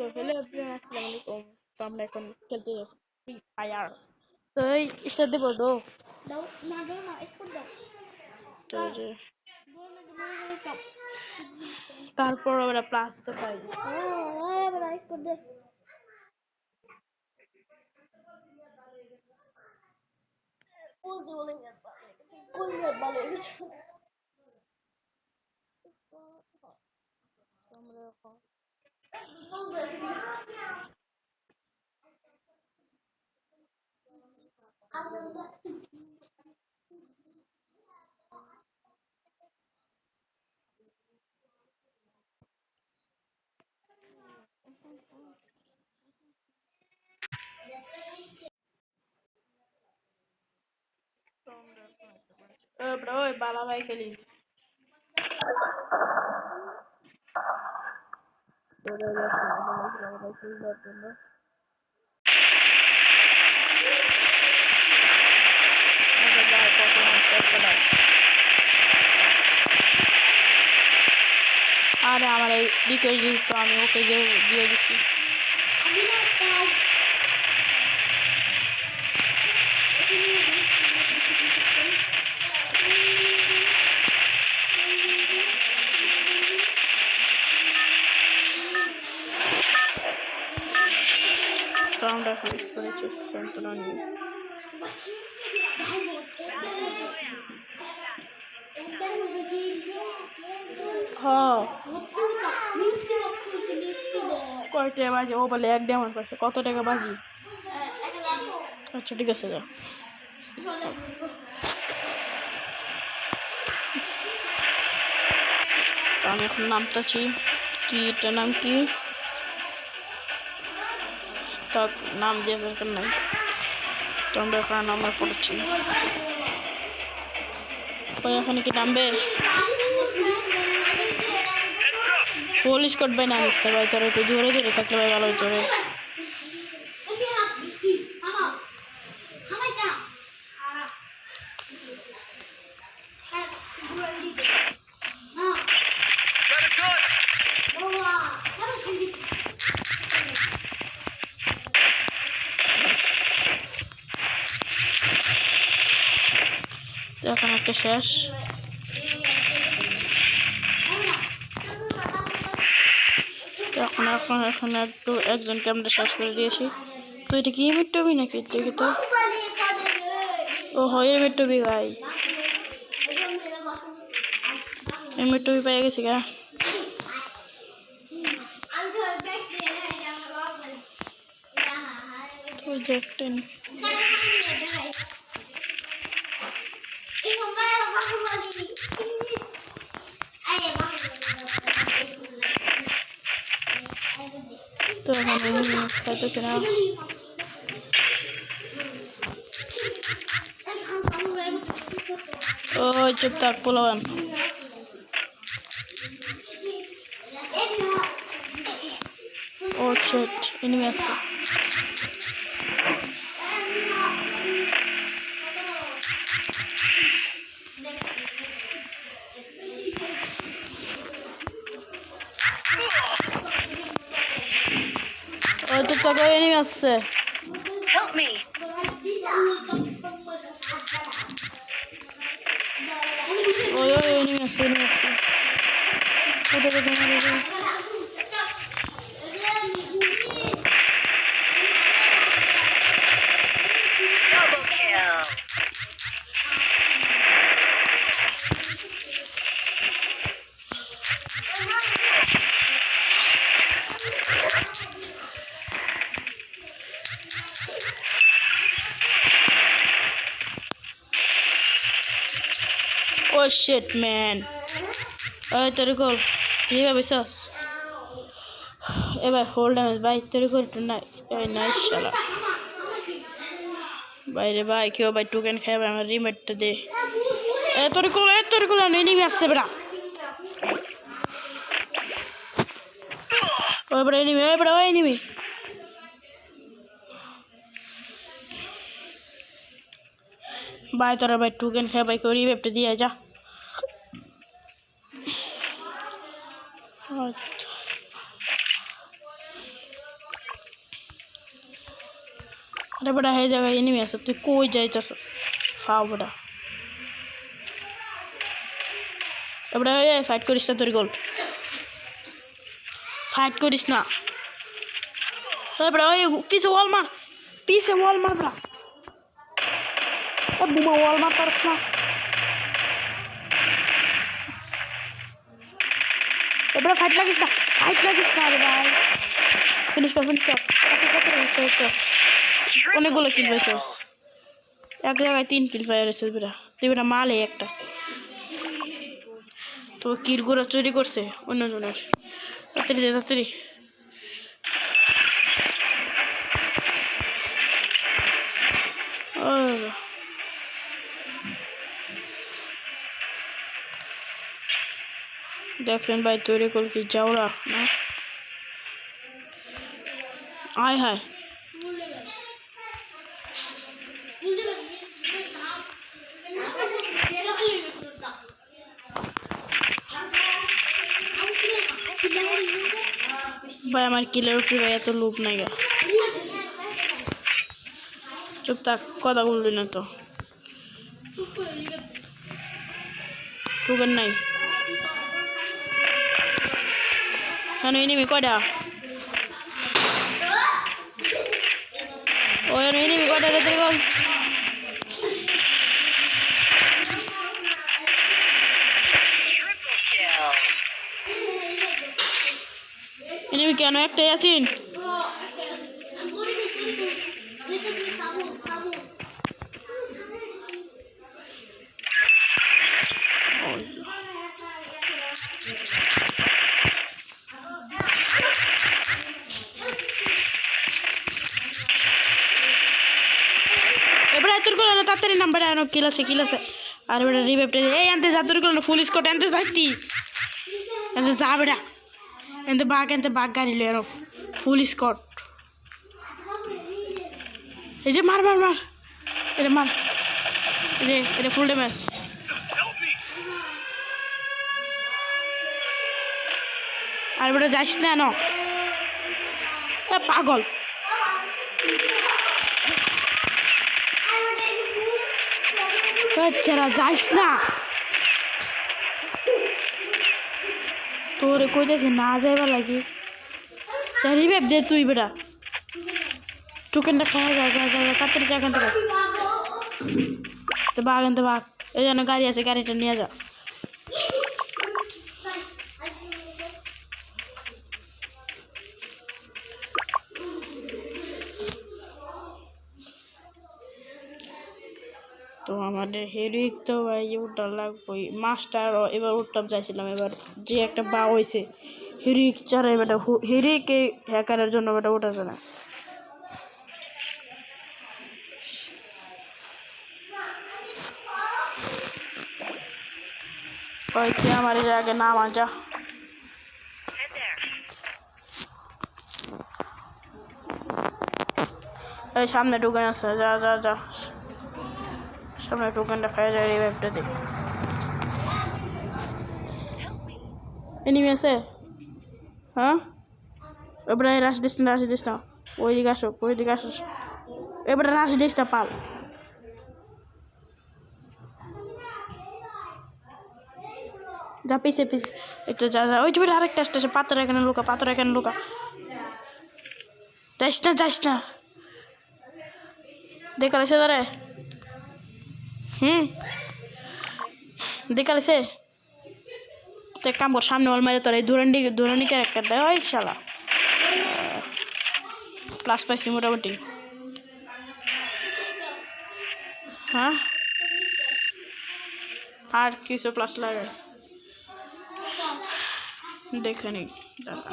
তো hello everyone, আসসালামু আলাইকুম। তো আমরা এখন খেলতে যাচ্ছি ফ্রি ফায়ার। তো এই স্টার দেবো তো দাও না দাও না স্কোর দাও তো এই যে বল না মনে করে কাপ তারপর আমরা প্লাস তো পাই। এবার স্কোর দে বলতে বলে কোন ভালো হয়ে গেছে তো আমরা এখন bro ওই বালা ভাই খেলি। আরে আমার এই দ্বিতীয় জিনিস তো আমি ওকে দিয়ে দিচ্ছি। আমি না কাল তো আমরা এখন করেছি সেন্ট্রাল নিয়ে। হ্যাঁ কয়টা বাজি ও বলে এক ডায়মন্ড পাইছে। কত টাকা বাজি? আচ্ছা ঠিক আছে যা। তো আমি এখন নামতেছি। কি এটা নাম কি? তার নাম দিয়ে দরকার নাই। তো আমরা এখন নামে পড়েছি। ওই এখানে কি নামবে? ফুল স্কট বাই নামিস না ভাই, তোর একটু দূরে দূরে থাকলে ভাই ভালো হইতো রে। তো এখন একটা শেষ। তো এখন একটু একজনকে আমরা শেষ করে দিয়েছি। তো এটা কি মিটবি নাকি? দেখি তো। ও হয় মিটবি ভাই, মিটবি পেয়ে গেছি গা। তো দেখতেন তো এখন খাইতেছি না। ও চুপ থাক পোলাবান। ও শিট, এনিমি আছে। ও চুপ থাক, এনিমি আছে। ওই ওই এনিমি আছে। ওদের oh shit man. তোর গোল কিভাবে বিশ্বাস? এবার হোল্ড ড্যামেজ ভাই, তোর গোল একটু নাইস শালা। বাইরে ভাই কেউ ভাই টোকেন খাবে, আমার রিমেটটা দে। তোর গোল এনিমি আসছে বেটা। ওই বড় এনিমি, ওই বড় এনিমি। ভাই তোরা ভাই টোকেন খাবে ভাই, কেউ রিমেটটা দিয়ে যা। আরে বেটা এই জায়গায় এনিমি আছে, তুই কই যাইতেছ? ফাও বেটা, এবারে ফাইট করিস না, তোর গোল ফাইট করিস না। এবারে ওই পিছে ওয়াল মার, পিছে ওয়াল মার বেটা, বুমা ওয়াল মার পারছ না। এবারে ফাইট লাগিস না, ফাইট লাগিস না রে ভাই। ফিনিশ কর, ফিনিশ কর। অনেকগুলো কিল পাইছিস, এক জায়গায় 3 কিল পাই রেছিস বেটা, তুই বেটা মালে একটা। তো কিল গুলো চুরি করছে অন্যজনের। তাড়াতাড়ি দে, তাড়াতাড়ি। দেখছেন ভাই, তৈরি কল কি যাওরা না? আয় হায়, ভাই আমার কিলের উপরে ভাই এত লোভ নাই গা। চুপ থাক, কথা বললি না তো। টোকেন নাই কেন? এনিমি কয়টা? ও এনিমি কয়টা রে তোর গোল? এনিমি কেন একটাই আছেন? এবারে তোর গোল না, তাড়াতাড়ি নাম্বার আনো, কিল আছে, কিল আছে। আর বেটা রিভাইভটা এই আনতে যা, তোর গোল না, ফুল স্কোয়াড আনতে যাইতি, আনতে যা বেটা, আনতে বাঘ গাড়ি লয়ে আনো, ফুল স্কোয়াড। এই যে মার মার মার, এটা মার, এই যে এটা ফুল ড্যামেজ। আর বেটা যাইস না ন, পাগল। বাচ্চারা যাইস না, তোরে কইতেছি না যাইবার লাগি। রিভাইভ দে তুই বেটা, টোকেনটা খাওয়া যা, যা যা যা, তাড়াতাড়ি যা এখান থেকে। তো বাঘ আনতে বাঘ, এই জন্য গাড়ি আছে, গাড়িটা নিয়ে যা। তো আমাদের হেরিক তো ভাই ওটা লাগবেই, মাস্টার এবার উঠতাম চাইছিলাম, এবার যে একটা বা হয়েছে হেরিক চারে বেটা, হেরিকে হ্যাকারের জন্য বেটা উঠেছে না। ওইতে আমার জায়গায় নাম যা, এই সামনে টোকেন আছে, যা যা যা, সামনে টোকেনটা খাওয়া যায়, রিভাইভটা দে। এনিমি আছে, হ্যাঁ এবারে রাশ দিস না, রাশ দিস না, ওইদিকে আসো, ওইদিকে আসো, এবারে রাশ দিস না, পাল। যা পিছে পিছে একটু যা যা, ওই যে আরেকটা আসতেছে, পাথর এখানে লুকা, পাথর এখানে লুকা, যাইস না, যাইস না। দেখালেছে তোরে, দেখালেছে তো এক কাম কর, সামনে ওল মারে তোর এই দুরানি ক্যারেক্টার দেয়, ওই শালা প্লাস পাইছি মোটামুটি। হ্যাঁ আর কিছু প্লাস লাগে দেখে নি দাদা।